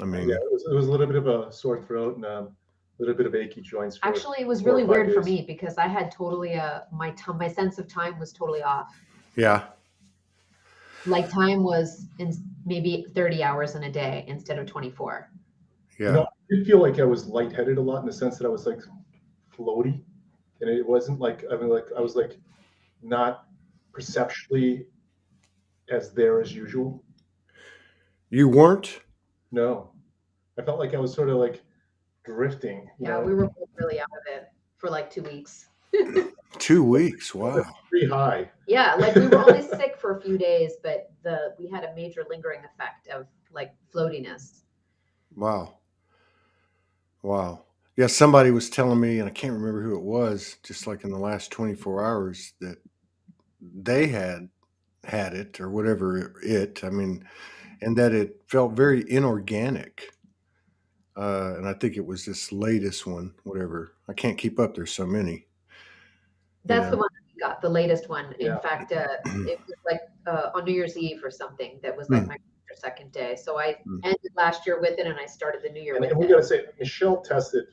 I Yeah, mean, it was a little bit of a sore throat and a little bit of achy joints for Actually, it was four really or five weird for days. me because I had totally my sense of time was totally off. yeah, Like time was in maybe 30 hours in a day instead of 24. yeah. I did feel like I was lightheaded a lot in the sense that I was like floaty, and it wasn't like I was like not perceptually as there as usual. You weren't No, I felt like I was sort of like drifting. Yeah, we were both really out of it for like 2 weeks. 2 weeks. That's Wow. pretty high. Yeah, like we were only sick for a few days, but we had a major lingering effect of like floatiness. Wow. Wow. Yeah, somebody was telling me, and I can't remember who it was, just like in the last 24 hours, that they had it or whatever it, I mean, and that it felt very inorganic. And I think it was this latest one, whatever. I can't keep up. There's so many, you That's the know. one that we got, the latest one. In Yeah, fact, it was like on New Year's Eve or something. That was like Hmm, my second day. So I hmm. ended last year with it, and I started the new year and with we it. got to say, Michele tested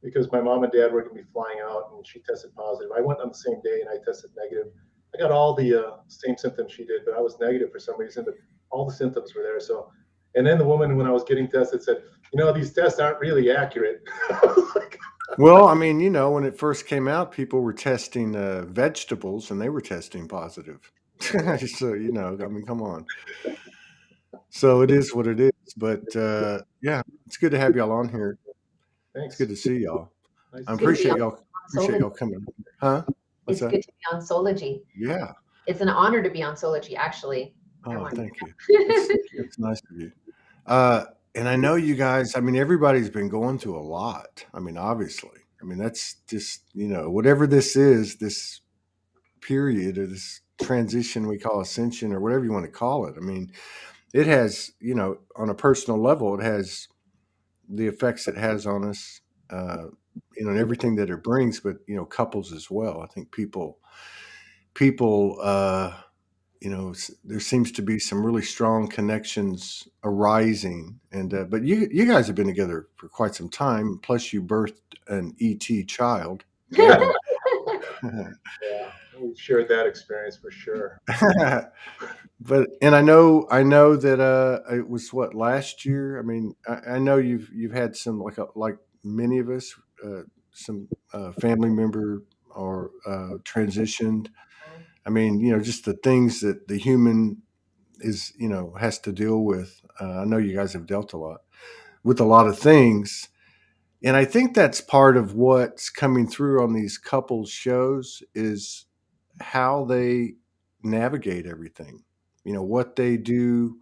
because my mom and dad were going to be flying out, and she tested positive. I went on the same day, and I tested negative. I got all the same symptoms she did, but I was negative for some reason. But all the symptoms were there. So, and then the woman, when I was getting tested, said, these tests aren't really accurate." I was like, Well, I mean, when it first came out, people were testing vegetables and they were testing positive. So, I mean, come on. So it is what it is. But yeah, it's good to have y'all on here. It's good "Thanks, to see y'all. nice I It's to see good to you be appreciate too." y'all. on Appreciate Soulogy. y'all coming. Huh? What's It's that? good to be on Soulogy. Yeah. It's an honor to be on Soulogy, actually. I Oh, want thank you. That's to. that's nice of you. And I know you guys. I mean, everybody's been going through a lot. I mean, obviously. I mean, that's just whatever this is, this period or this transition we call ascension or whatever you want to call it. I mean, it has on a personal level, it has the effects it has on us. And everything that it brings, but couples as well. I think people there seems to be some really strong connections arising, and but you guys have been together for quite some time, plus you birthed an ET child, Yeah, and we shared that experience for sure. but and I know that it was what, last year. I mean, I know you've had some, like many of us, some family member or transitioned. I mean, just the things that the human is has to deal with. I know you guys have dealt with a lot of things, and I think that's part of what's coming through on these couples shows is how they navigate everything. What they do,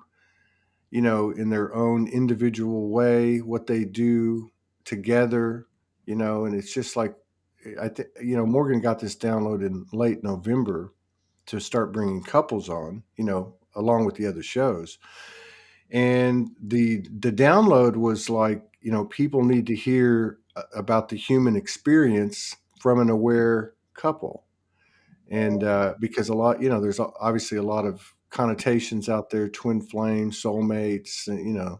in their own individual way, what they do together, and it's just like I think Morgan got this download in late November to start bringing couples on, along with the other shows. And the download was like, people need to hear about the human experience from an aware couple. And because a lot, there's obviously a lot of connotations out there, twin flames, soulmates, and,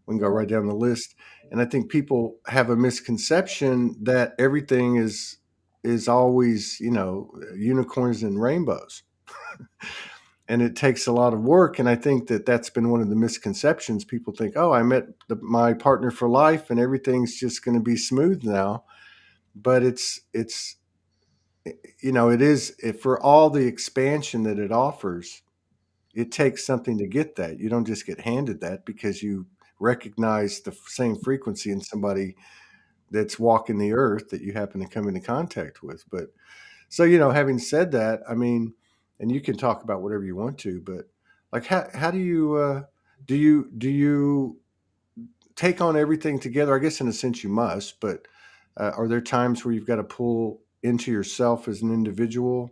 we can go right down the list. And I think people have a misconception that everything is always, unicorns and rainbows. And it takes a lot of work. And I think that that's been one of the misconceptions. People think, oh, I met my partner for life and everything's just going to be smooth now. But it's it is, for all the expansion that it offers, it takes something to get that. You don't just get handed that because you recognize the same frequency in somebody that's walking the earth that you happen to come into contact with. But so, having said that, I mean, and you can talk about whatever you want to, but like, how do you take on everything together? I guess in a sense you must, but are there times where you've got to pull into yourself as an individual,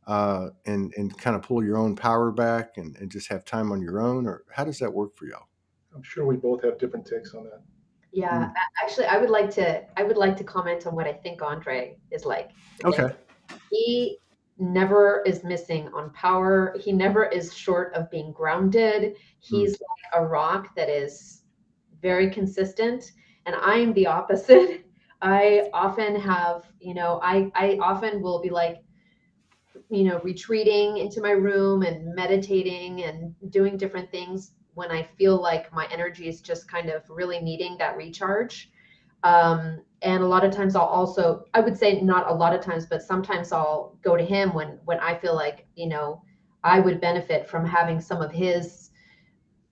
and kind of pull your own power back and just have time on your own, or how does that work for y'all? I'm sure we both have different takes on that. Yeah, Mm, actually, I would like to comment on what I think Andre is like. okay. He never is missing on power. He never is short of being grounded. He's like a rock that is very consistent. And I am the opposite. I often have, I often will be like, retreating into my room and meditating and doing different things when I feel like my energy is just kind of really needing that recharge. And a lot of times I would say not a lot of times, but sometimes I'll go to him when I feel like, I would benefit from having some of his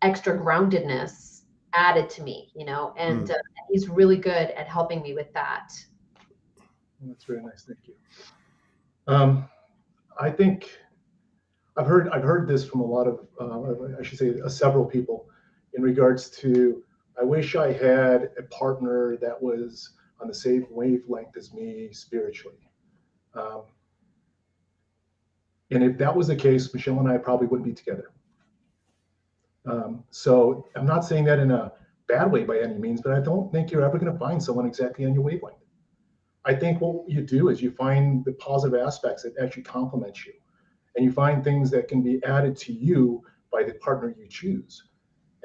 extra groundedness added to me, and he's really good at helping me with that. That's very nice. Thank you. I think I've heard this from a lot of, I should say, several people in regards to, I wish I had a partner that was on the same wavelength as me spiritually. And if that was the case, Michele and I probably wouldn't be together. So I'm not saying that in a bad way by any means, but I don't think you're ever going to find someone exactly on your wavelength. I think what you do is you find the positive aspects that actually complement you, and you find things that can be added to you by the partner you choose.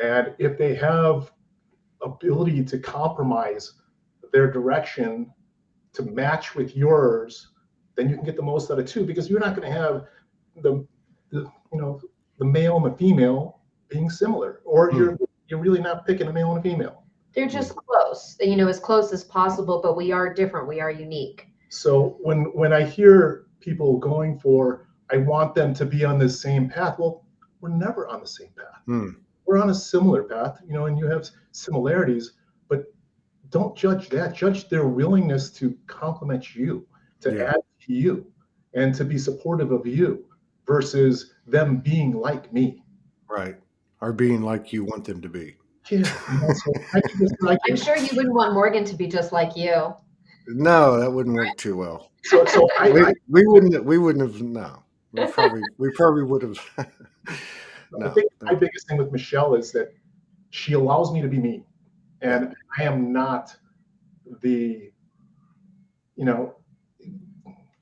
And if they have ability to compromise their direction to match with yours, then you can get the most out of two, because you're not going to have the male and the female being similar, or you're really not picking a male and a female. They're just close, as close as possible, but we are different. We are unique. So when I hear people going for, I want them to be on the same path, well, we're never on the same path. We're on a similar path, and you have similarities, but don't judge that. Judge their willingness to complement you, to add to you, and to be supportive of you, versus them being like me. Right. Or being like you want them to be. Yeah. I'm sure you wouldn't want Morgan to be just like you. No, that wouldn't work too well. So we wouldn't have. No, we probably would have. No. I think my biggest thing with Michele is that she allows me to be me, and I am not the,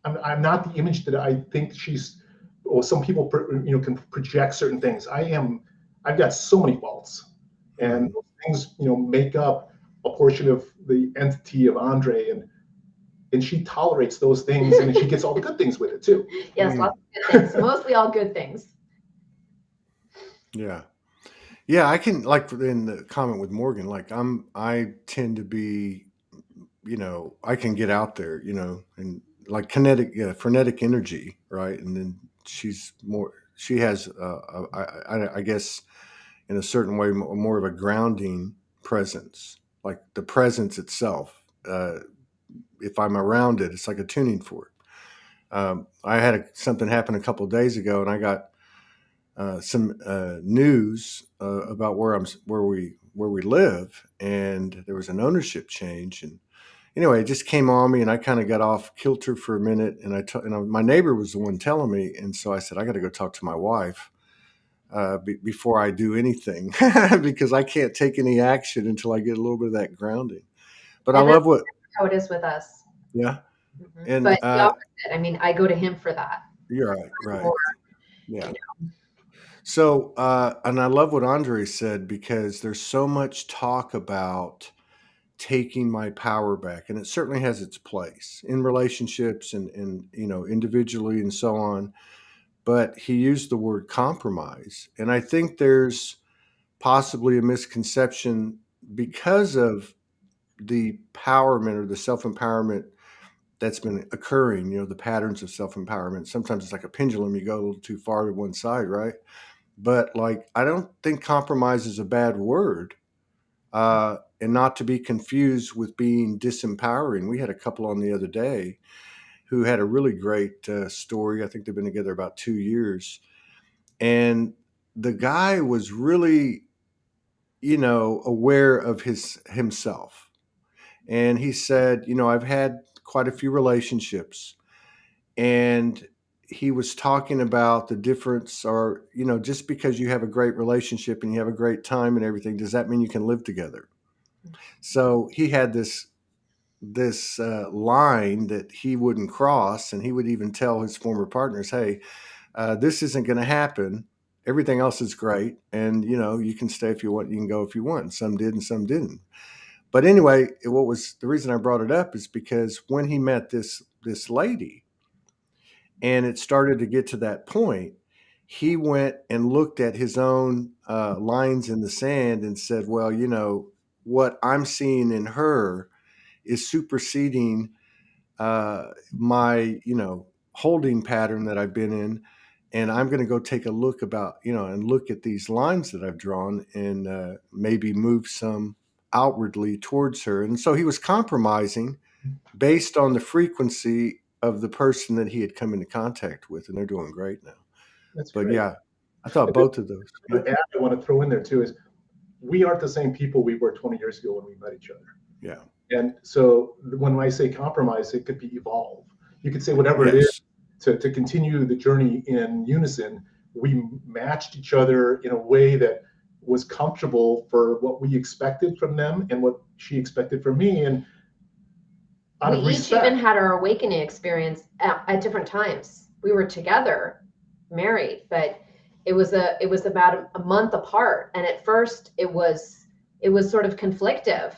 I'm not the image that I think she's. Or some people, can project certain things. I've got so many faults, and those things, make up a portion of the entity of Andre, and she tolerates those things, and she gets all the good things with it too. Yes, lots of good things. Mostly all good things. Yeah. Yeah, I can, like in the comment with Morgan, like I tend to be, I can get out there, and like frenetic energy, right? And then she has, I guess in a certain way, more of a grounding presence, like the presence itself. If I'm around it, it's like a tuning fork. I had something happen a couple of days ago, and I got some news about where we live, and there was an ownership change, and anyway, it just came on me, and I kind of got off kilter for a minute, and my neighbor was the one telling me, and so I said, I got to go talk to my wife before I do anything, because I can't take any action until I get a little bit of that grounding. But I love how it is with us. Yeah. Mm-hmm. And but the opposite. I mean, I go to him for that. You're right. Yeah. So, and I love what Andre said, because there's so much talk about taking my power back, and it certainly has its place in relationships and individually and so on. But he used the word compromise, and I think there's possibly a misconception because of the empowerment or the self-empowerment that's been occurring. The patterns of self-empowerment. Sometimes it's like a pendulum; you go a little too far to one side, right? But I don't think compromise is a bad word, and not to be confused with being disempowering. We had a couple on the other day who had a really great story. I think they've been together about 2 years, and the guy was really, aware of himself, and he said, I've had quite a few relationships, and he was talking about the difference, or, just because you have a great relationship and you have a great time and everything, does that mean you can live together? So he had this line that he wouldn't cross, and he would even tell his former partners, "Hey, this isn't going to happen. Everything else is great, and you can stay if you want, you can go if you want." Some did, and some didn't. But anyway, what was the reason I brought it up is because when he met this lady, and it started to get to that point, he went and looked at his own lines in the sand and said, "Well, what I'm seeing in her is superseding my holding pattern that I've been in, and I'm going to go take a look about and look at these lines that I've drawn and maybe move some outwardly towards her." And so he was compromising based on the frequency of the person that he had come into contact with, and they're doing great now. That's But great. yeah, I thought And then both of those. the Yeah. add I want to throw in there too is we aren't the same people we were 20 years ago when we met each other. Yeah. And so when I say compromise, it could be evolve. You could say whatever it is Yes. to continue the journey in unison. We matched each other in a way that was comfortable for what we expected from them and what she expected from me. And out We of each even respect, had our awakening experience at different times. We were together, married, but it was about a month apart. And at first it was sort of conflictive.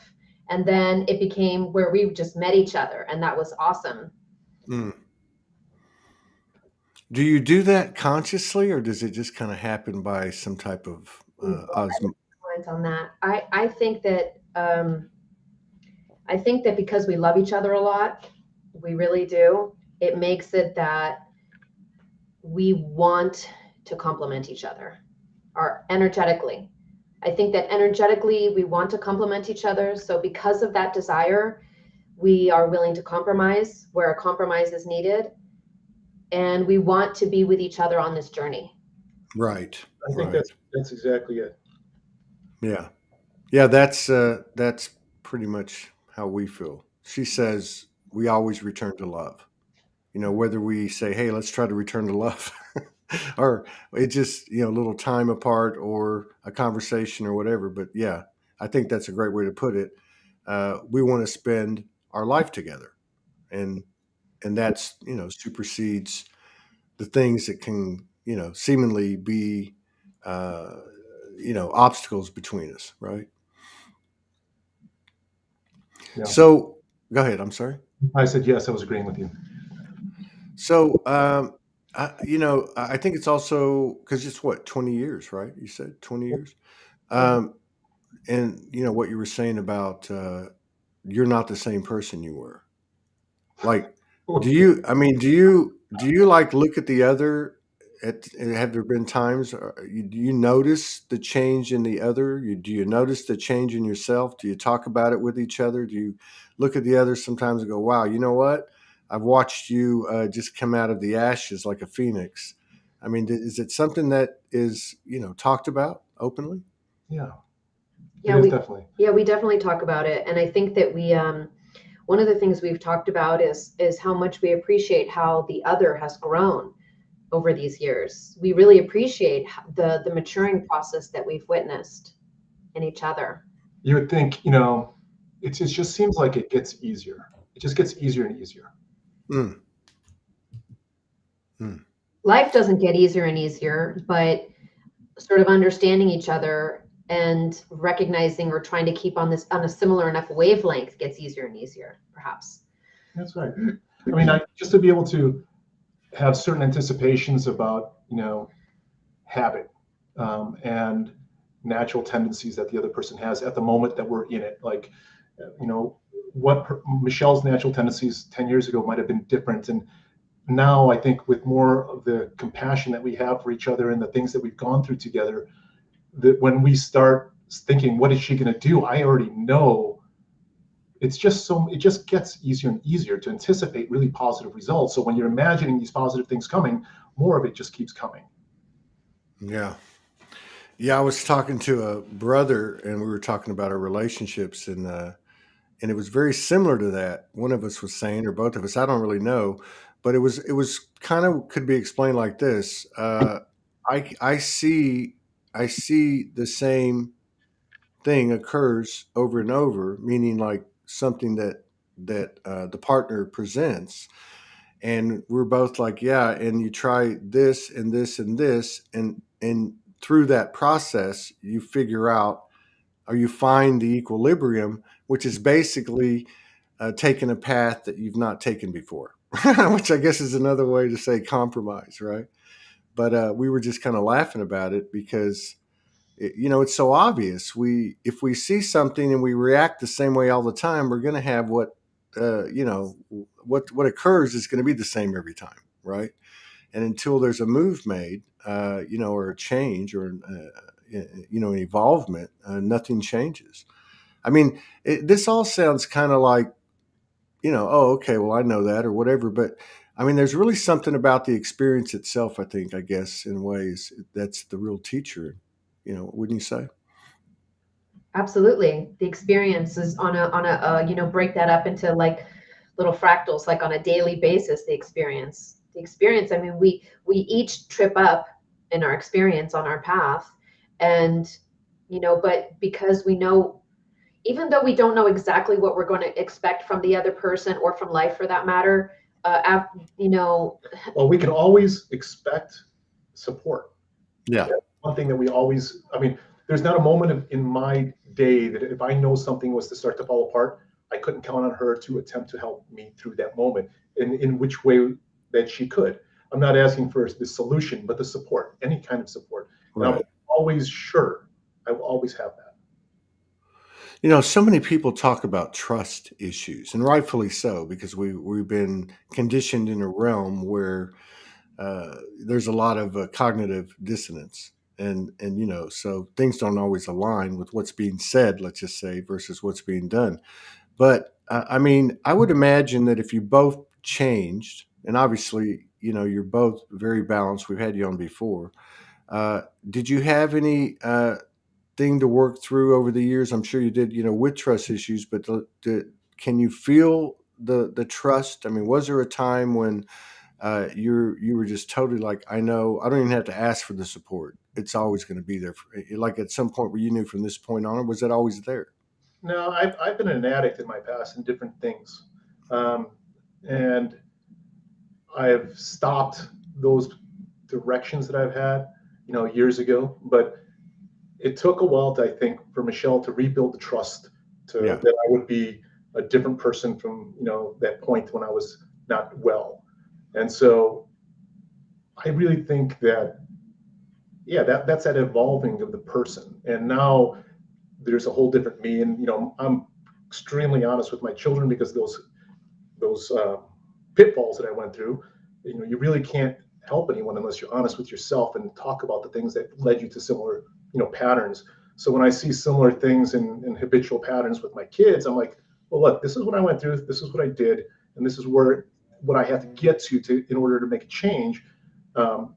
And then it became where we just met each other, and that was awesome. Mm. Do you do that consciously, or does it just kind of happen by some type of Ooh, comment on that. I think that because we love each other a lot, we really do, it makes it that we want to complement each other, or energetically. I think that energetically we want to complement each other. So because of that desire, we are willing to compromise where a compromise is needed. And we want to be with each other on this journey. Right. I think Right. that's exactly it. Yeah. Yeah, that's pretty much how we feel. She says we always return to love. Whether we say, "Hey, let's try to return to love," or it just a little time apart or a conversation or whatever. But yeah, I think that's a great way to put it. We want to spend our life together, and that's supersedes the things that can seemingly be obstacles between us, right? Yeah. So go ahead. I'm sorry. I said yes, I was agreeing with you. So, I think it's also because it's what 20 years, right? You said 20 years, um, and what you were saying about you're not the same person you were. Like, do you? I mean, do you like look at the other? Have there been times? Do you notice the change in the other? Do you notice the change in yourself? Do you talk about it with each other? Do you look at the other sometimes and go, "Wow, you know what? I've watched you just come out of the ashes like a phoenix." I mean, is it something that is talked about openly? Yeah, it Yeah, is definitely. we definitely talk about it. And I think that one of the things we've talked about is how much we appreciate how the other has grown over these years. We really appreciate the maturing process that we've witnessed in each other. You would think, it just seems like it gets easier. It just gets easier and easier. Mm. Mm. Life doesn't get easier and easier, but sort of understanding each other and recognizing or trying to keep on a similar enough wavelength gets easier and easier, perhaps. That's right. I mean, just to be able to have certain anticipations about, habit and natural tendencies that the other person has at the moment that we're in it. Like, what Michele's natural tendencies 10 years ago might have been different. And now I think with more of the compassion that we have for each other and the things that we've gone through together, that when we start thinking, what is she going to do? I already know. It just gets easier and easier to anticipate really positive results. So when you're imagining these positive things coming, more of it just keeps coming. Yeah. Yeah, I was talking to a brother, and we were talking about our relationships, and it was very similar to that. One of us was saying, or both of us, I don't really know, but it was kind of could be explained like this. I see the same thing occurs over and over, meaning like something that that the partner presents, and we're both like, yeah, and you try this and this and this, and through that process you figure out, or you find the equilibrium, which is basically taking a path that you've not taken before, which I guess is another way to say compromise, right? But we were just kind of laughing about it because it's so obvious. If we see something and we react the same way all the time, we're going to have what occurs is going to be the same every time, right? And until there's a move made, or a change, or an evolvement, nothing changes. I mean, this all sounds kind of like, oh, okay, well, I know that or whatever. But I mean, there's really something about the experience itself, I think, I guess, in ways that's the real teacher, wouldn't you say? Absolutely. The experience is break that up into like little fractals, like on a daily basis, the experience. I mean, we each trip up in our experience on our path. And, but because we know, even though we don't know exactly what we're going to expect from the other person or from life for that matter, Well, we can always expect support. Yeah. That's one thing that we always, I mean, there's not a moment in my day that if I know something was to start to fall apart, I couldn't count on her to attempt to help me through that moment in which way that she could. I'm not asking for the solution, but the support, any kind of support. And I'm Right. always sure I will always have that. So many people talk about trust issues, and rightfully so, because we've been conditioned in a realm where there's a lot of cognitive dissonance, and so things don't always align with what's being said, let's just say, versus what's being done. But I mean, I would imagine that if you both changed, and obviously, you're both very balanced. We've had you on before. Did you have any thing to work through over the years? I'm sure you did, with trust issues, but can you feel the trust? I mean, was there a time when you were just totally like, I know I don't even have to ask for the support. It's always going to be there. Like at some point where you knew from this point on, or was that always there? No, I've been an addict in my past in different things. Um, and I've stopped those directions that I've had, years ago. But it took a while, I think, for Michele to rebuild the trust Yeah. that I would be a different person from, that point when I was not well. And so I really think that, yeah, that's that evolving of the person. And now there's a whole different me. And, I'm extremely honest with my children because those pitfalls that I went through, you really can't help anyone unless you're honest with yourself and talk about the things that led you to similar, patterns. So when I see similar things in habitual patterns with my kids, I'm like, well, look, this is what I went through. This is what I did. And this is what I have to get to in order to make a change.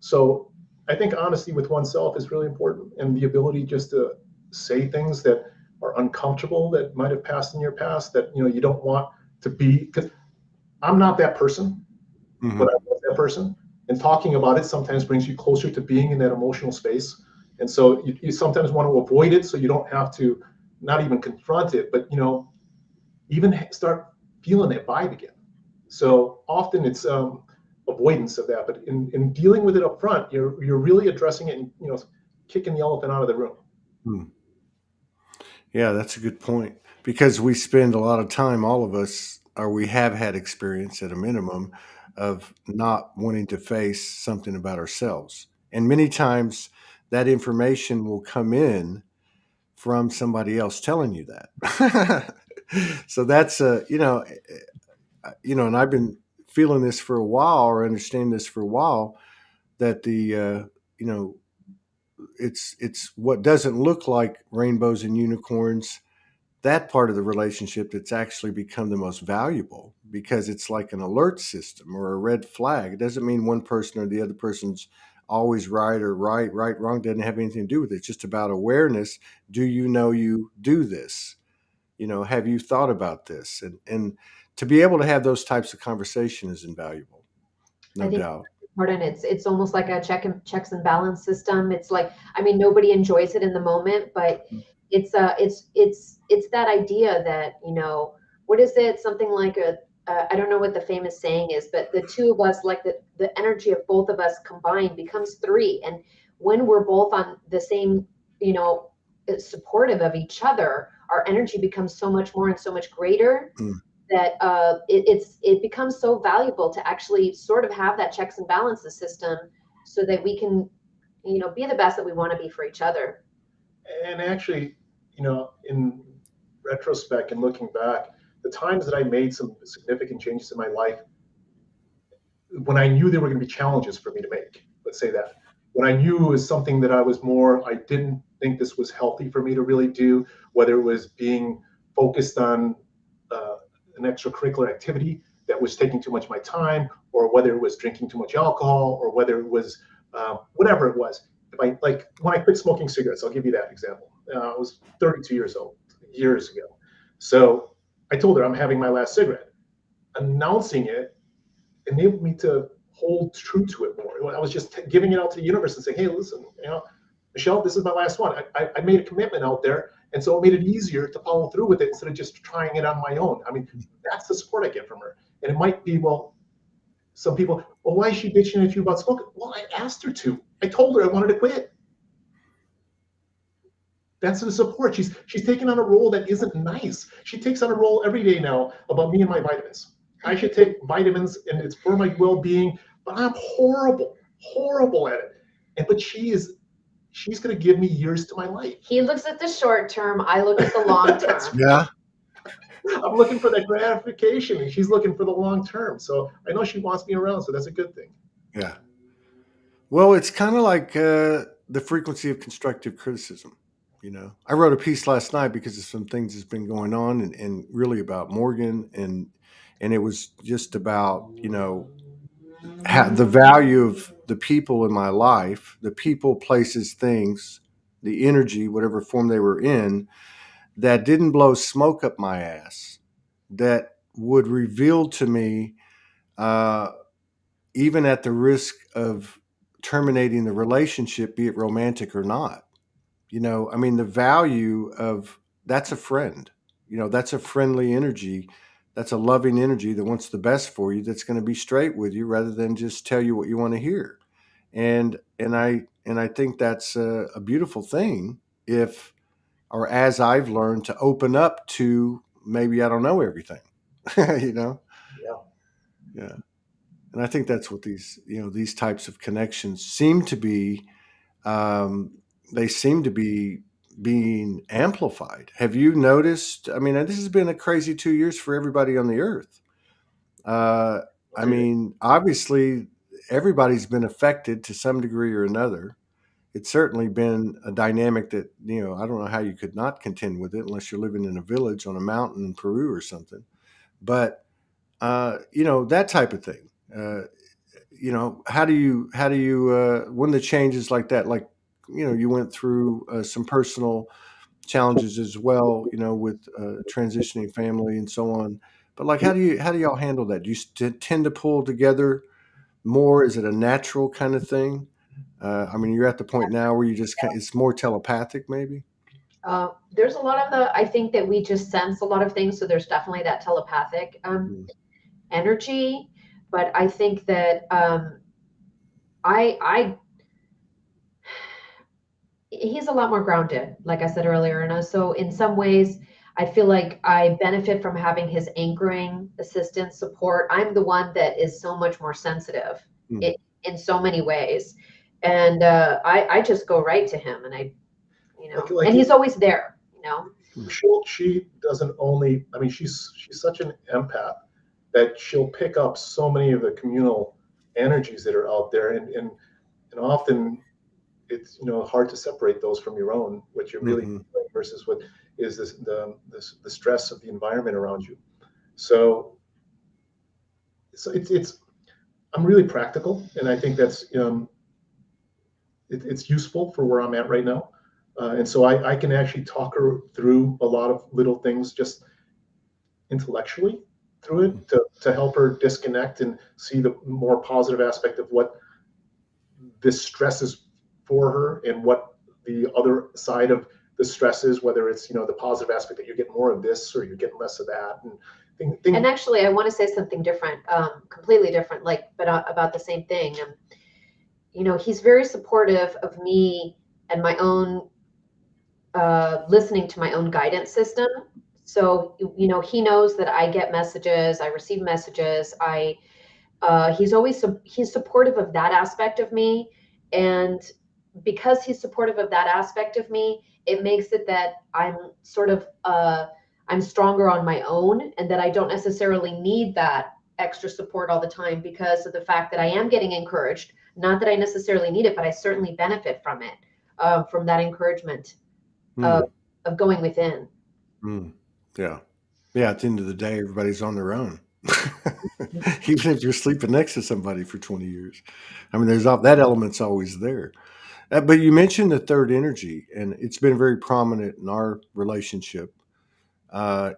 So I think honesty with oneself is really important, and the ability just to say things that are uncomfortable that might have passed in your past that, you don't want to be, because I'm not that person, Hmm. but I was that person. And talking about it sometimes brings you closer to being in that emotional space. And so you sometimes want to avoid it so you don't have to not even confront it, but even start feeling that vibe again. So often it's avoidance of that, but in dealing with it up front, you're really addressing it and kicking the elephant out of the room. Hmm. Yeah, that's a good point, because we spend a lot of time, all of us, or we have had experience at a minimum of not wanting to face something about ourselves. And many times that information will come in from somebody else telling you that. So that's and I've been feeling this for a while, or understanding this for a while, that the you know it's what doesn't look like rainbows and unicorns, that part of the relationship that's actually become the most valuable, because it's like an alert system or a red flag. It doesn't mean one person or the other person's always right, or right, wrong, doesn't have anything to do with it. It's just about awareness. Do you know you do this? Have you thought about this? And to be able to have those types of conversation is invaluable, I no think doubt. important. It's almost like a checks and balance system. It's like, I mean, nobody enjoys it in the moment, but it's that idea that what is it? Something like I don't know what the famous saying is, but the two of us, like the energy of both of us combined becomes three. And when we're both on the same, supportive of each other, our energy becomes so much more and so much greater that it becomes so valuable to actually sort of have that checks and balances system so that we can, be the best that we want to be for each other. And actually, in retrospect and looking back, the times that I made some significant changes in my life, when I knew there were going to be challenges for me to make, let's say that, when I knew it was something that I didn't think this was healthy for me to really do, whether it was being focused on an extracurricular activity that was taking too much of my time, or whether it was drinking too much alcohol, or whether it was whatever it was. Like when I quit smoking cigarettes, I'll give you that example. I was 32 years old, years ago. So I told her I'm having my last cigarette. Announcing it enabled me to hold true to it more. I was just giving it out to the universe and saying, hey, listen, Michele, this is my last one. I made a commitment out there. And so it made it easier to follow through with it instead of just trying it on my own. I mean, that's the support I get from her. And it might be, some people, why is she bitching at you about smoking? Well, I asked her to. I told her I wanted to quit. That's the support. She's taking on a role that isn't nice. She takes on a role every day now about me and my vitamins. I should take vitamins and it's for my well-being, but I'm horrible at it. But she's going to give me years to my life. He looks at the short term. I look at the long term. Yeah. I'm looking for that gratification, and she's looking for the long term. So I know she wants me around, so that's a good thing. Yeah. Well, it's kind of like the frequency of constructive criticism. I wrote a piece last night because of some things that's been going on, and really about Morgan, and it was just about the value of the people in my life, the people, places, things, the energy, whatever form they were in, that didn't blow smoke up my ass, that would reveal to me, even at the risk of terminating the relationship, be it romantic or not. The value of that's a friend. That's a friendly energy. That's a loving energy that wants the best for you. That's going to be straight with you rather than just tell you what you want to hear. And I think that's a beautiful thing if, or as I've learned, to open up to maybe I don't know everything. Yeah. Yeah. And I think that's what these types of connections seem to be. They seem to be being amplified. Have you noticed? I mean, this has been a crazy 2 years for everybody on the earth. Obviously, everybody's been affected to some degree or another. It's certainly been a dynamic that, I don't know how you could not contend with it unless you're living in a village on a mountain in Peru or something. But, that type of thing. How do you when the changes like that, like, you went through some personal challenges as well, with transitioning family and so on. But like, how do y'all handle that? Do you tend to pull together more? Is it a natural kind of thing? You're at the point now where it's more telepathic, maybe. There's a lot of I think that we just sense a lot of things. So there's definitely that telepathic energy. But I think that he's a lot more grounded, like I said earlier. And so in some ways, I feel like I benefit from having his anchoring, assistance, support. I'm the one that is so much more sensitive in so many ways. And I just go right to him, and and he's always there, She doesn't only, she's such an empath that she'll pick up so many of the communal energies that are out there, and often it's hard to separate those from your own, what you're really feeling versus what is the stress of the environment around you. So it's I'm really practical, and I think that's it's useful for where I'm at right now, and so I can actually talk her through a lot of little things just intellectually through it to help her disconnect and see the more positive aspect of what this stress is for her and what the other side of the stresses, whether it's, the positive aspect that you're getting more of this or you're getting less of that, and things. And actually, I want to say something different, completely different, but about the same thing. He's very supportive of me and my own listening to my own guidance system. So, he knows that I get messages, I receive messages. He's supportive of that aspect of me. And because he's supportive of that aspect of me, it makes it that I'm sort of, I'm stronger on my own, and that I don't necessarily need that extra support all the time because of the fact that I am getting encouraged. Not that I necessarily need it, but I certainly benefit from it, from that encouragement of going within. Yeah. Yeah. At the end of the day, everybody's on their own. Even if you're sleeping next to somebody for 20 years. I mean, that element's always there. But you mentioned the third energy, and it's been very prominent in our relationship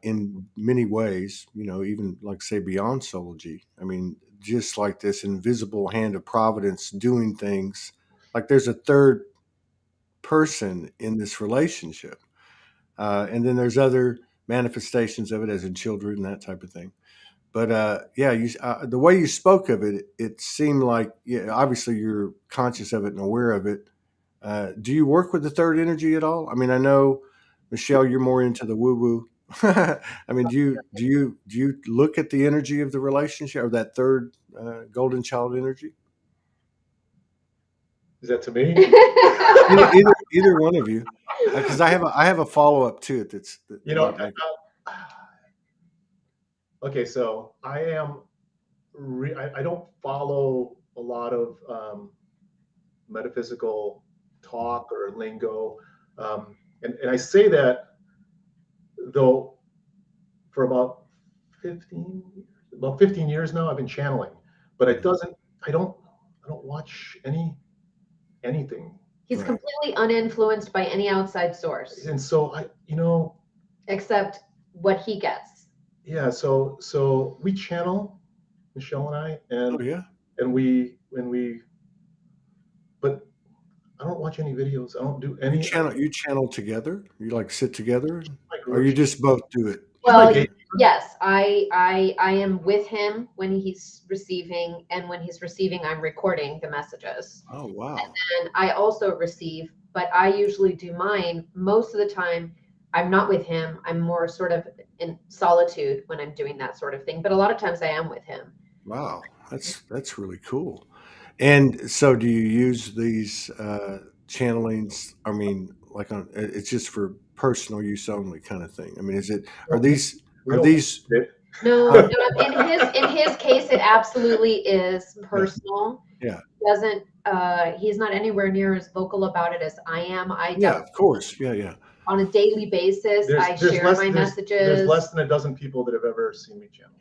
in many ways, even like say beyond Soulogy. I mean, just like this invisible hand of providence doing things, like there's a third person in this relationship. And then there's other manifestations of it, as in children, that type of thing. But yeah, the way you spoke of it, it seemed like, obviously you're conscious of it and aware of it. Do you work with the third energy at all? I mean, I know, Michele, you're more into the woo woo. I mean, do you look at the energy of the relationship or that third golden child energy? Is that to me? Either one of you, because I have a follow up to it. Okay, so I am. I don't follow a lot of metaphysical talk or lingo, and I say that though for about 15 years now I've been channeling, but I don't watch anything. He's completely uninfluenced by any outside source. And so except what he gets. Yeah, so we channel, Michele and I, and we but I don't watch any videos. I don't do any. You channel together? You like sit together, or you just both do it? Well, yes, I am with him when he's receiving, and when he's receiving, I'm recording the messages. Oh, wow. And then I also receive, but I usually do mine. Most of the time, I'm not with him. I'm more sort of in solitude when I'm doing that sort of thing. But a lot of times I am with him. Wow, that's really cool. And so, do you use these channelings? I mean, it's just for personal use only kind of thing. I mean, are these? No, in his case, it absolutely is personal. Yeah. He's not anywhere near as vocal about it as I am. Of course. Yeah. On a daily basis, I share my messages. There's less than a dozen people that have ever seen me channel.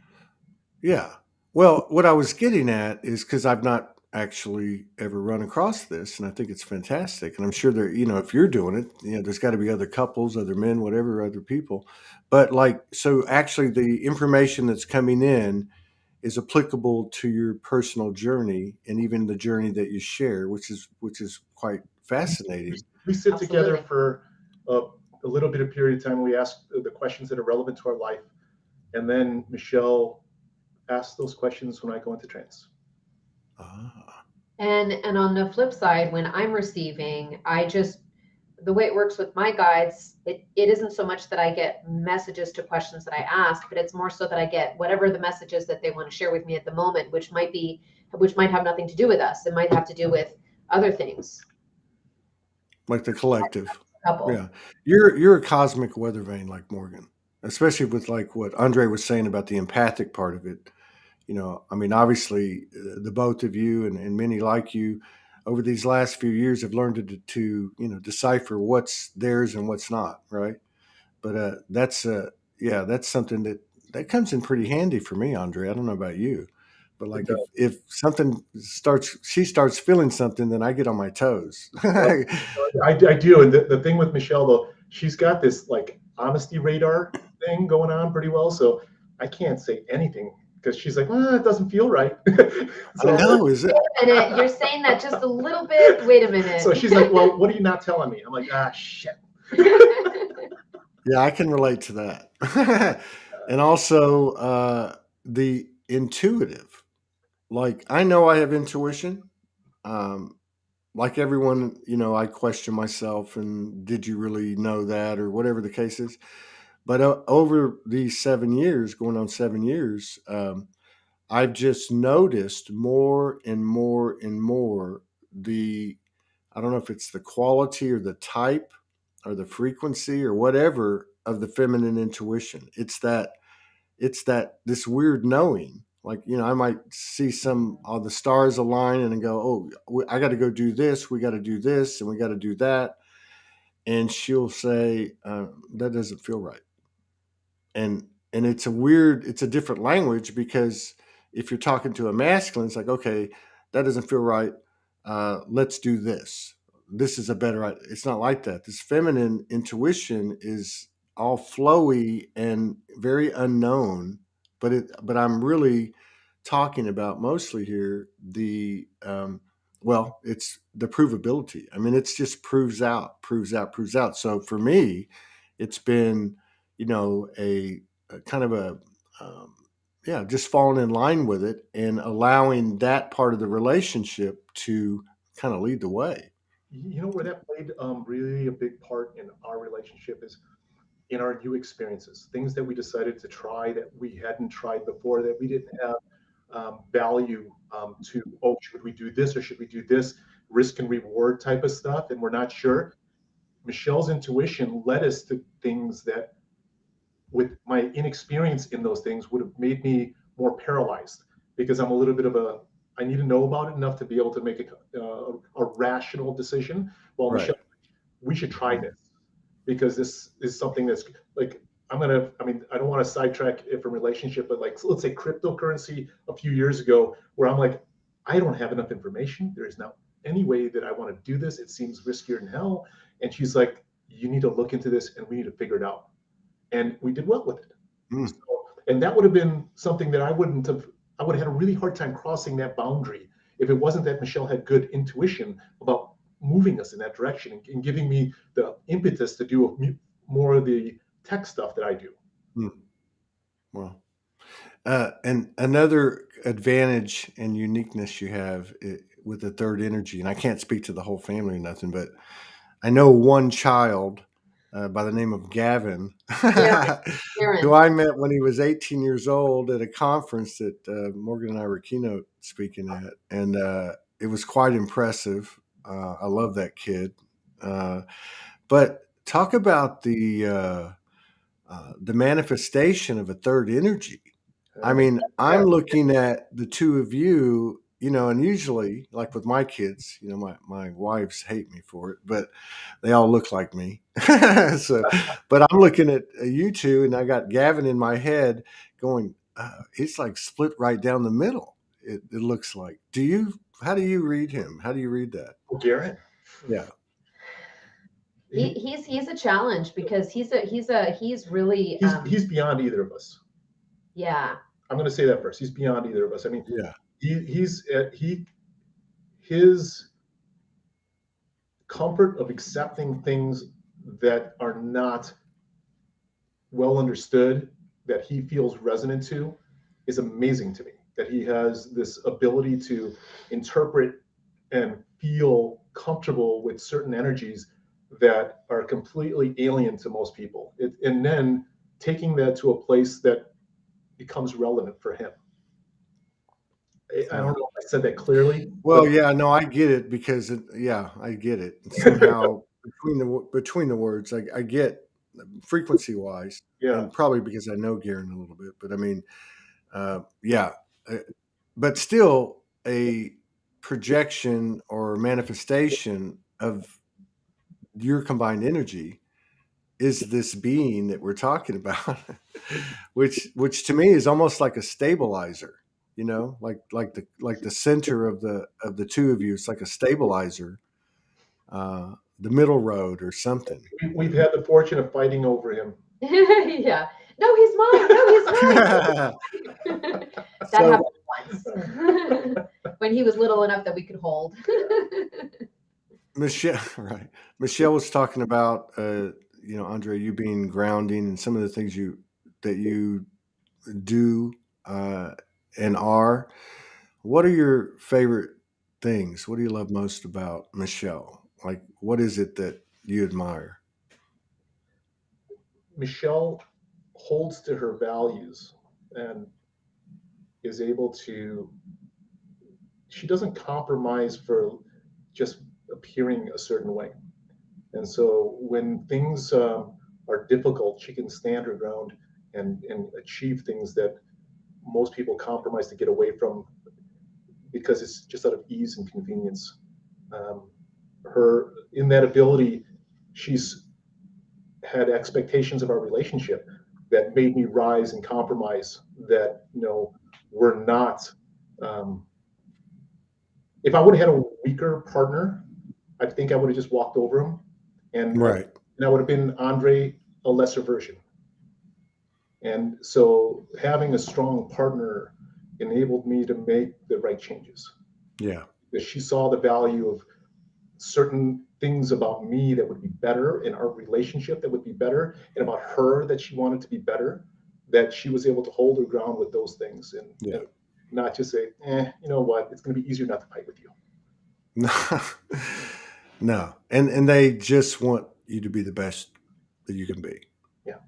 Yeah. Well, what I was getting at is because I've not actually ever run across this, and I think it's fantastic. And I'm sure if you're doing it, there's got to be other couples, other men, whatever, other people. But so actually the information that's coming in is applicable to your personal journey and even the journey that you share, which is quite fascinating. We sit together for a little bit of period of time. We ask the questions that are relevant to our life, and then Michele asks those questions when I go into trance. And on the flip side, when I'm receiving, the way it works with my guides, it isn't so much that I get messages to questions that I ask, but it's more so that I get whatever the messages that they want to share with me at the moment, which might have nothing to do with us. It might have to do with other things. Like the collective. Yeah. You're a cosmic weather vane like Morgan, especially with like what Andre was saying about the empathic part of it. I mean, obviously the both of you and many like you over these last few years have learned to decipher what's theirs and what's not, right? But that's something that comes in pretty handy for me, Andre. I don't know about you, but like if she starts feeling something, then I get on my toes. I do, and the thing with Michele though, she's got this like honesty radar thing going on pretty well, so I can't say anything. Because she's like, it doesn't feel right. So, I know, is it? Wait a minute, you're saying that just a little bit. Wait a minute. So she's like, well, what are you not telling me? I'm like, shit. Yeah, I can relate to that. And also the intuitive. Like I know I have intuition. Um, like everyone, I question myself and did you really know that or whatever the case is. But over these 7 years, going on 7 years, I've just noticed more and more and more the, I don't know if it's the quality or the type or the frequency or whatever of the feminine intuition. It's that this weird knowing. Like, I might see some all the stars align and go, oh, I got to go do this. We got to do this and we got to do that. And she'll say, that doesn't feel right. And it's a different language because if you're talking to a masculine, it's like, okay, that doesn't feel right. Let's do this. This is a better idea. It's not like that. This feminine intuition is all flowy and very unknown, but I'm really talking about mostly here it's the provability. I mean, it's just proves out. So for me, it's been, a kind of um, just falling in line with it and allowing that part of the relationship to kind of lead the way. You know where that played really a big part in our relationship is in our new experiences, things that we decided to try that we hadn't tried before, that we didn't have value to. Oh, should we do this or should we do this? Risk and reward type of stuff, and we're not sure. Michele's intuition led us to things that, with my inexperience in those things, would have made me more paralyzed because I'm a little bit of a. I need to know about it enough to be able to make a rational decision. Well, Right. Michele, we should try this because this is something that's like I mean, I don't want to sidetrack it from relationship, but like let's say cryptocurrency a few years ago, where I'm like, I don't have enough information. There is not any way that I want to do this. It seems riskier than hell. And she's like, you need to look into this and we need to figure it out. And we did well with it. Mm. So, and that would have been something that I would have had a really hard time crossing that boundary if it wasn't that Michele had good intuition about moving us in that direction and giving me the impetus to do more of the tech stuff that I do. Mm. Well, and another advantage and uniqueness you have with the third energy, and I can't speak to the whole family or nothing, but I know one child by the name of Gavin, who Aaron. I met when he was 18 years old at a conference that Morgan and I were keynote speaking at, and it was quite impressive. I love that kid. But talk about the manifestation of a third energy. I mean, I'm Yeah, looking at the two of you, and usually, like with my kids, my wives hate me for it, but they all look like me. So, but I'm looking at you two, and I got Gavin in my head going, it's like split right down the middle. It looks like. How do you read him? How do you read that? Garrett. Yeah. He's a challenge because he's really He's beyond either of us. yeah. I'm going to say that first. He's beyond either of us. I mean, Yeah. His comfort of accepting things that are not well understood, that he feels resonant to, is amazing to me. That he has this ability to interpret and feel comfortable with certain energies that are completely alien to most people, and then taking that to a place that becomes relevant for him. I don't know if I said that clearly. Well, yeah, no, I get it because I get it. Somehow between the words, I get frequency wise, Yeah. and probably because I know Garen a little bit. But I mean, yeah, uh, but still a projection or manifestation of your combined energy is this being that we're talking about, which to me is almost like a stabilizer. Like the center of the two of you. It's like a stabilizer, the middle road or something. We've had the fortune of fighting over him. Yeah. No, he's mine. No, he's mine. That So- happened once when he was little enough that we could hold. Michele, right? Michele was talking about, Andre, you being grounding and some of the things that you do uh, and are. What are your favorite things? What do you love most about Michele? Like, what is it that you admire? Michele holds to her values and is able to, she doesn't compromise for just appearing a certain way. And so when things are difficult, she can stand her ground and achieve things that most people compromise to get away from because it's just out of ease and convenience. Her in that ability, she's had expectations of our relationship that made me rise and compromise that were not. Um, if I would have had a weaker partner, I think I would have just walked over him, and Right. I would have been Andre, a lesser version. And so having a strong partner enabled me to make the right changes. Yeah. Because she saw the value of certain things about me that would be better in our relationship that would be better, and about her that she wanted to be better, that she was able to hold her ground with those things and not just say, you know what, it's going to be easier not to fight with you. No. And they just want you to be the best that you can be. Yeah.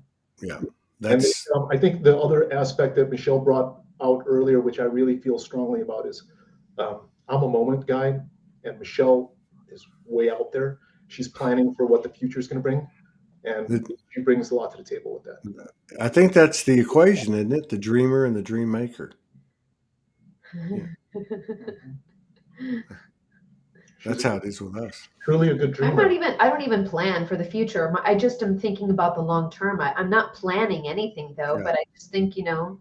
Yeah. And That's I think the other aspect that Michele brought out earlier, which I really feel strongly about, is I'm a moment guy, and Michele is way out there. She's planning for what the future is going to bring, and she brings a lot to the table with that. I think that's the equation, isn't it? The dreamer and the dream maker. Yeah. That's how it is with us. Truly a good dreamer. I don't even plan for the future. I just am thinking about the long term. I'm not planning anything though, Yeah. but I just think, the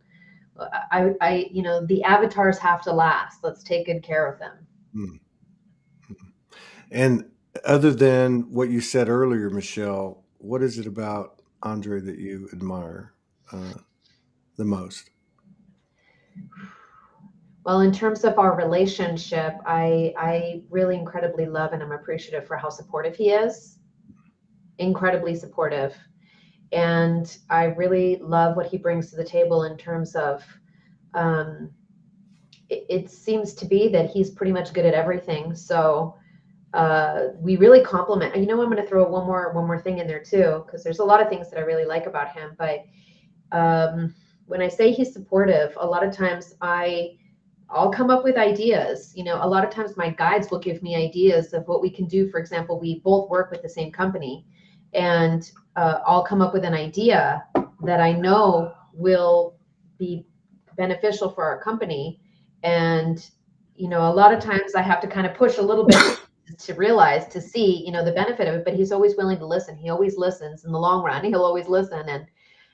avatars have to last. Let's take good care of them. Mm. And other than what you said earlier, Michele, what is it about Andre that you admire the most? Well, in terms of our relationship, I really incredibly love and I'm appreciative for how supportive he is. Incredibly supportive. And I really love what he brings to the table in terms of it seems to be that he's pretty much good at everything. So we really complement. I'm going to throw one more thing in there too, because there's a lot of things that I really like about him. But when I say he's supportive, a lot of times I'll come up with ideas. A lot of times my guides will give me ideas of what we can do. For example, we both work with the same company, and I'll come up with an idea that I know will be beneficial for our company. And, a lot of times I have to kind of push a little bit to realize, to see, the benefit of it, but he's always willing to listen. He always listens in the long run. He'll always listen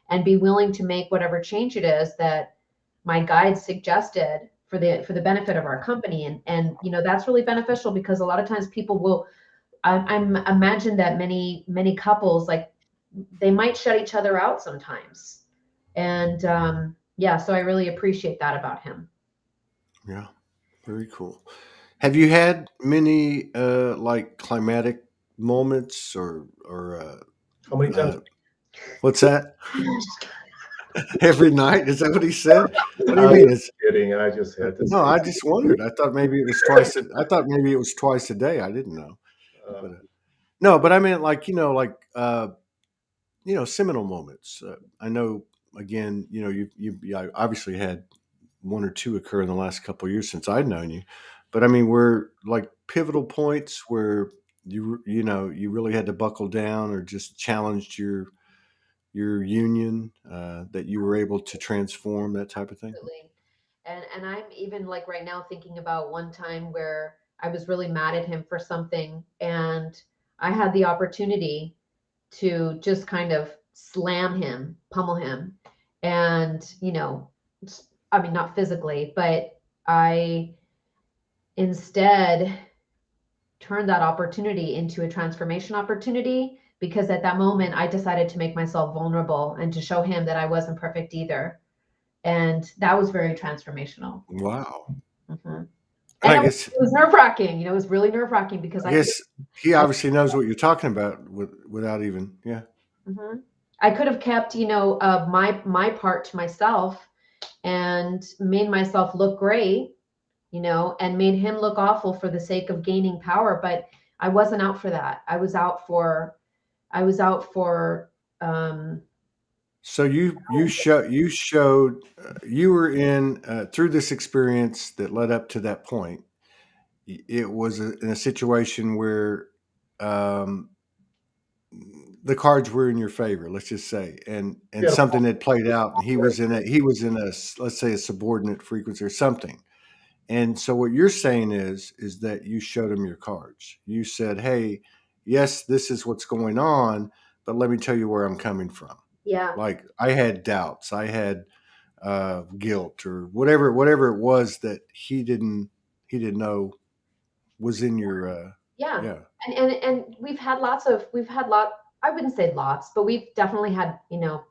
and be willing to make whatever change it is that my guide suggested for the benefit of our company. And that's really beneficial, because a lot of times people will, I'm imagine that many couples, like, they might shut each other out sometimes. And so I really appreciate that about him. Yeah, very cool. Have you had many like climatic moments or How many times? what's that? Every night? Is that what he said? What do you I mean? was kidding. I just had to No, say. I just wondered. I thought maybe it was twice. I thought maybe it was twice a day. I didn't know. But no, but I mean, like seminal moments. I know. Again, you obviously had one or two occur in the last couple of years since I'd known you, but I mean, were like pivotal points where you really had to buckle down or just challenged your union that you were able to transform, that type of thing. Absolutely. And I'm even, like, right now thinking about one time where I was really mad at him for something, and I had the opportunity to just kind of slam him, pummel him. And, I mean, not physically, but I instead turned that opportunity into a transformation opportunity, because at that moment I decided to make myself vulnerable and to show him that I wasn't perfect either. And that was very transformational. Wow. Mm-hmm. And And it was nerve-wracking. You know, it was really nerve-wracking because I guess he obviously knows what you're talking about without even, yeah. Mhm. I could have kept, you know, my part to myself and made myself look great, you know, and made him look awful for the sake of gaining power. But I wasn't out for that. I was out for, So you showed you were in through this experience that led up to that point. It was in a situation where um, the cards were in your favor, let's just say, and Yeah, something had played out, and he was in a, let's say, a subordinate frequency or something. And so what you're saying is that you showed him your cards. You said, "Hey, yes, this is what's going on, but let me tell you where I'm coming from." yeah, Like I had doubts, I had guilt, or whatever it was that he didn't know was in your yeah. yeah. And we've had I wouldn't say lots, but we've definitely had, you know,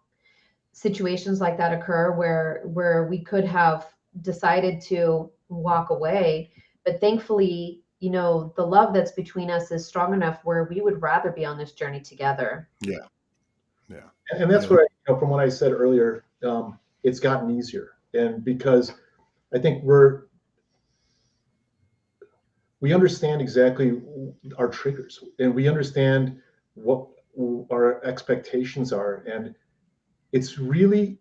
situations like that occur where we could have decided to walk away, but thankfully, you know, the love that's between us is strong enough where we would rather be on this journey together. Yeah, yeah, and that's yeah, where, from what I said earlier, it's gotten easier, and because I think we understand exactly our triggers, and we understand what our expectations are, and it's really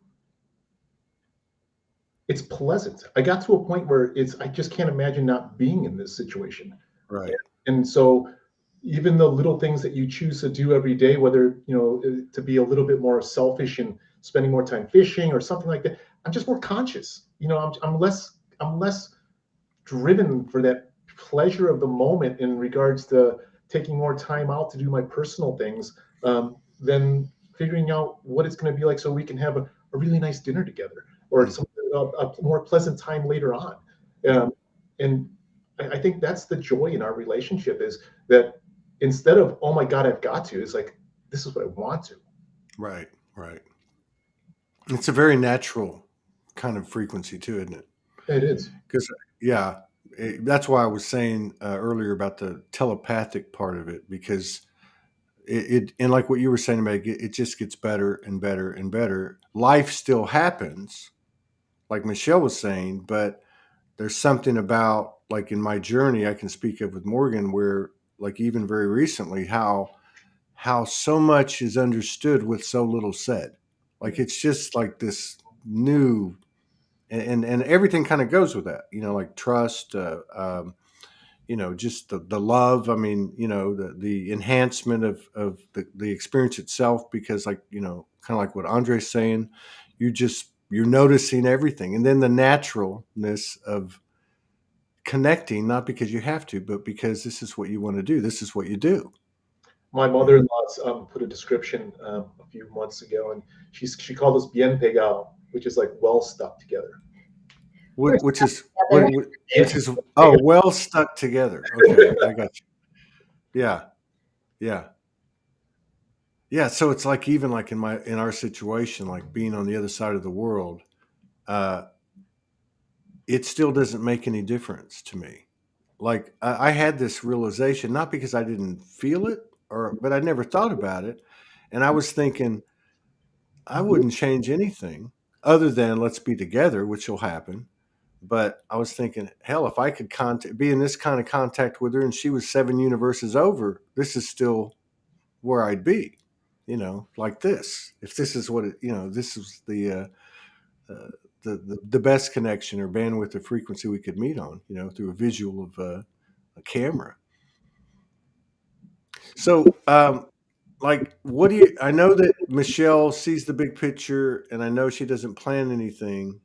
it's pleasant. I got to a point where I just can't imagine not being in this situation. right. And so even the little things that you choose to do every day, whether, to be a little bit more selfish and spending more time fishing or something like that, I'm just more conscious. I'm less driven for that pleasure of the moment in regards to taking more time out to do my personal things, than figuring out what it's going to be like so we can have a really nice dinner together or Mm. a more pleasant time later on. And I think that's the joy in our relationship, is that instead of, oh my God, I've got to, it's like, this is what I want to. Right, right. It's a very natural kind of frequency too, isn't it? It is. Because yeah, that's why I was saying earlier about the telepathic part of it, because and like what you were saying, Meg, it just gets better and better and better. Life still happens, like Michele was saying, but there's something about, like in my journey I can speak of with Morgan, where like even very recently how so much is understood with so little said. Like it's just like this new, and everything kind of goes with that, like trust, just the love. I mean, the enhancement of the experience itself, because like, kind of like what Andre's saying, you're noticing everything. And then the naturalness of connecting, not because you have to, but because this is what you want to do. This is what you do. My mother-in-law's put a description a few months ago, and she called us bien pegado, which is like well stuck together. We're Which is together. which is oh, well stuck together. Okay, I got you. Yeah, yeah, yeah. So it's like, even like in our situation, like being on the other side of the world, uh, it still doesn't make any difference to me. Like I had this realization, not because I didn't feel it, but I never thought about it, and I was thinking I wouldn't change anything other than let's be together, which will happen. But I was thinking, hell, if I could be in this kind of contact with her, and she was 7 universes over, this is still where I'd be, like this. If this is what this is uh, the best connection or bandwidth or frequency we could meet on, through a visual of a camera. So, like, what do you? I know that Michele sees the big picture, and I know she doesn't plan anything,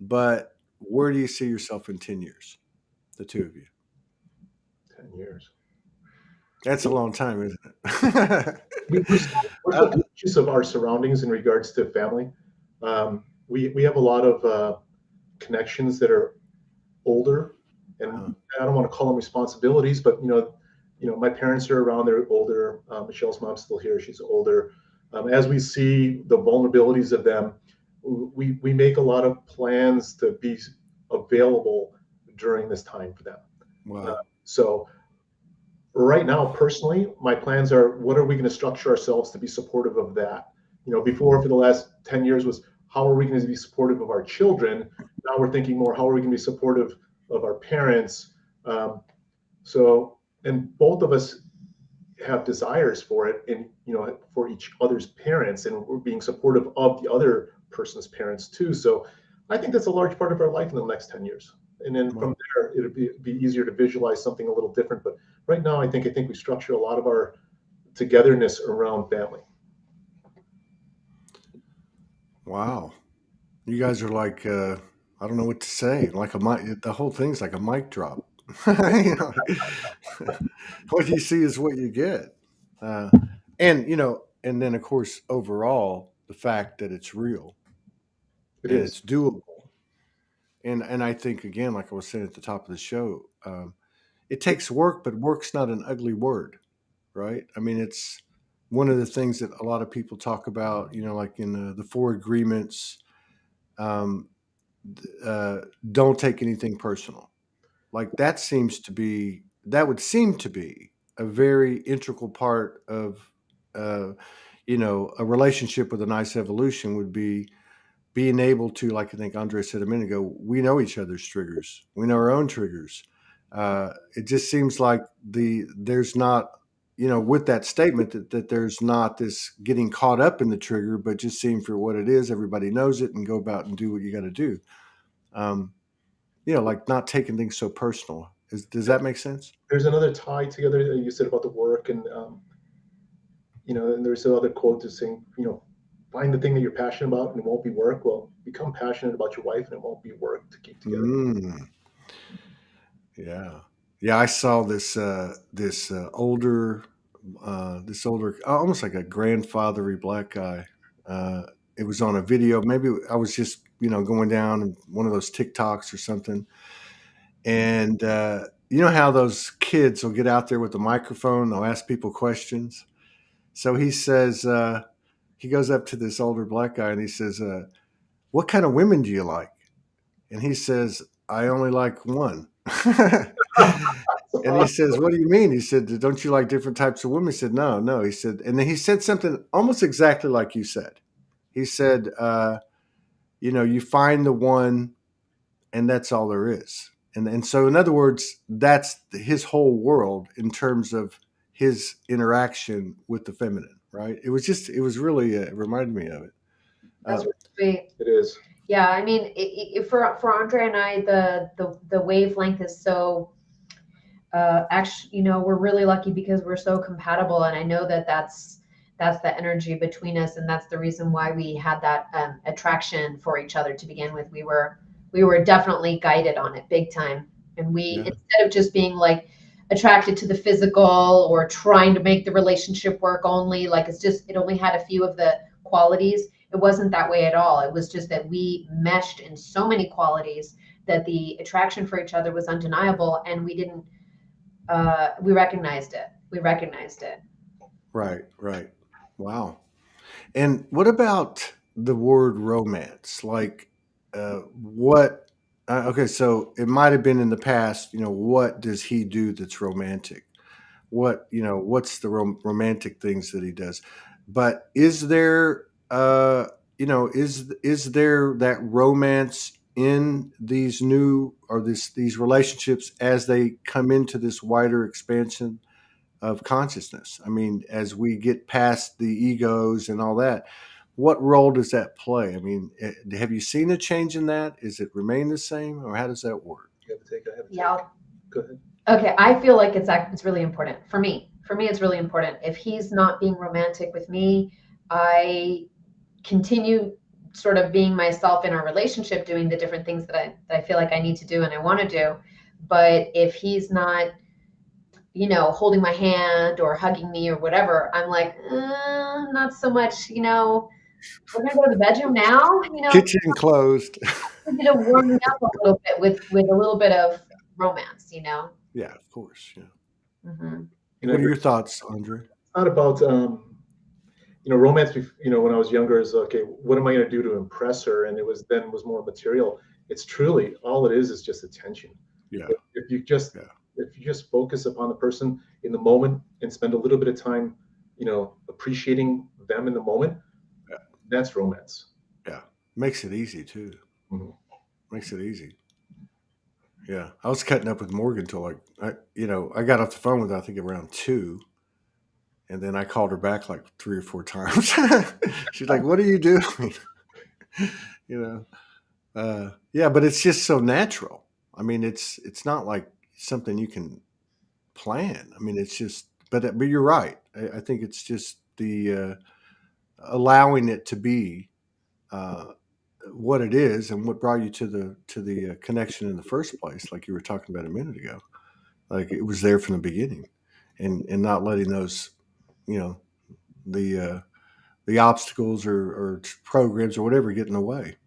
but where do you see yourself in 10 years? The two of you. 10 years. That's a long time, isn't it? We're so conscious of our surroundings in regards to family. We have a lot of connections that are older, and I don't want to call them responsibilities, but my parents are around. They're older. Michele's mom's still here. She's older. As we see the vulnerabilities of them, we make a lot of plans to be available during this time for them. Wow. So right now, personally, my plans are, what are we going to structure ourselves to be supportive of that? Before, for the last 10 years was, how are we going to be supportive of our children? Now we're thinking more, how are we going to be supportive of our parents? And both of us have desires for it, and for each other's parents, and we're being supportive of the other person's parents too. So I think that's a large part of our life in the next 10 years. And then from there, it'll be easier to visualize something a little different. But right now, I think we structure a lot of our togetherness around family. Wow. You guys are like, I don't know what to say. Like a mic, the whole thing's like a mic drop. You know, what you see is what you get. And, and then of course, overall, the fact that it's real It and is. it's doable. And I think, again, like I was saying at the top of the show, it takes work, but work's not an ugly word, right? I mean, it's one of the things that a lot of people talk about, like in the four agreements. Um, don't take anything personal. Like that would seem to be a very integral part of, uh, a relationship with a nice evolution would be being able to, like I think Andre said a minute ago, we know each other's triggers. We know our own triggers. It just seems like there's not, with that statement that there's not this getting caught up in the trigger, but just seeing for what it is. Everybody knows it and go about and do what you got to do. Um, like not taking things so personal. Does that make sense? There's another tie together that you said about the work, and and there's another quote just saying, find the thing that you're passionate about and it won't be work. Well, become passionate about your wife and it won't be work to keep together. Yeah. Yeah. I saw older, almost like a grandfathery black guy. It was on a video. Maybe I was just, going down one of those TikToks or something. And, you know how those kids will get out there with the microphone, they'll ask people questions. So he says, he goes up to this older black guy and he says, what kind of women do you like? And he says, I only like one. And he says, what do you mean? He said, don't you like different types of women? He said, no, no. He said, and then he said something almost exactly like you said. He said, you find the one and that's all there is. And so, in other words, that's his whole world in terms of his interaction with the feminine, right? It was really, it reminded me of it. That's really sweet. It is. Yeah, I mean, for Andre and I, the wavelength is so. Actually, we're really lucky because we're so compatible, and I know that's the energy between us, and that's the reason why we had that attraction for each other to begin with. We were definitely guided on it big time, and instead of just being like attracted to the physical or trying to make the relationship work only, like it only had a few of the qualities. It wasn't that way at all. It was just that we meshed in so many qualities that the attraction for each other was undeniable, and we didn't. We recognized it. Right. Wow. And what about the word romance? Like, what? Okay, so it might have been in the past. What does he do that's romantic? What's the romantic things that he does? But is there, is there that romance in these new or these relationships as they come into this wider expansion of consciousness? I mean, as we get past the egos and all that, what role does that play? I mean, have you seen a change in that? Is it remain the same, or how does that work? You have to take it. Yeah. Go ahead. Okay, I feel like it's really important for me. For me, it's really important. If he's not being romantic with me, I continue sort of being myself in our relationship, doing the different things that I feel like I need to do and I want to do. But if he's not, holding my hand or hugging me or whatever, I'm like, not so much, we're gonna go to the bedroom now, Kitchen closed. warming up a little bit with a little bit of romance, Yeah, of course. Yeah. Mm-hmm. What are your thoughts, Andre? It's not about romance. When I was younger, is okay. What am I going to do to impress her? And it was more material. It's truly all it is just attention. Yeah. If you just Yeah. if you just focus upon the person in the moment and spend a little bit of time, appreciating them in the moment, Yeah. that's romance. Yeah. Makes it easy too. Mhm. Makes it easy. Yeah. I was cutting up with Morgan till I got off the phone with her, I think around 2. And then I called her back like 3 or 4 times. She's like, "What are you doing?" you yeah, but it's just so natural. I mean, it's not like something you can plan. I mean, it's just, but you're right. I think it's just the allowing it to be uh, what it is and what brought you to the connection in the first place, like you were talking about a minute ago. Like it was there from the beginning, and not letting those, you know, the obstacles or programs or whatever get in the way.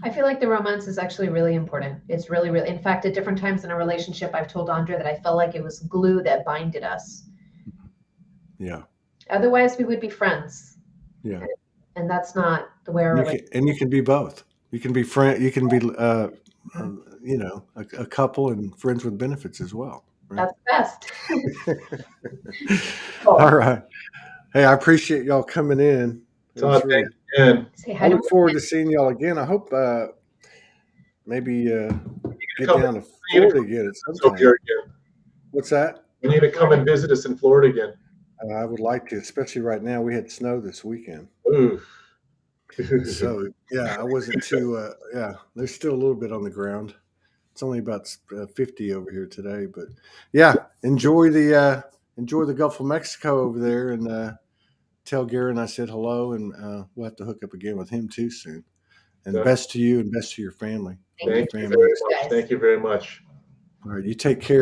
I feel like the romance is actually really important. It's really, really, in fact, at different times in a relationship, I've told Andre that I felt like it was glue that binded us. Yeah. Otherwise, we would be friends. Yeah. And that's not the way our relationship. You can be both. You can be friend. You can be a couple and friends with benefits as well. Right? That's best. All right. Hey, I appreciate y'all coming in. It was Todd, really. thanks again. Say hi I to look forward to seeing y'all again. I hope maybe get Come, down to you need to Florida again at some come here time. again. What's that? You need to come and visit us in Florida again. I would like to, especially right now. We had snow this weekend. Ooh. So yeah, I wasn't too. Yeah, there's still a little bit on the ground. It's only about 50 over here today, but yeah, enjoy the Gulf of Mexico over there, and tell Garen I said hello, and we'll have to hook up again with him too soon. And best to you, and best to your family. Thank you very much. Thank you very much. All right, you take care.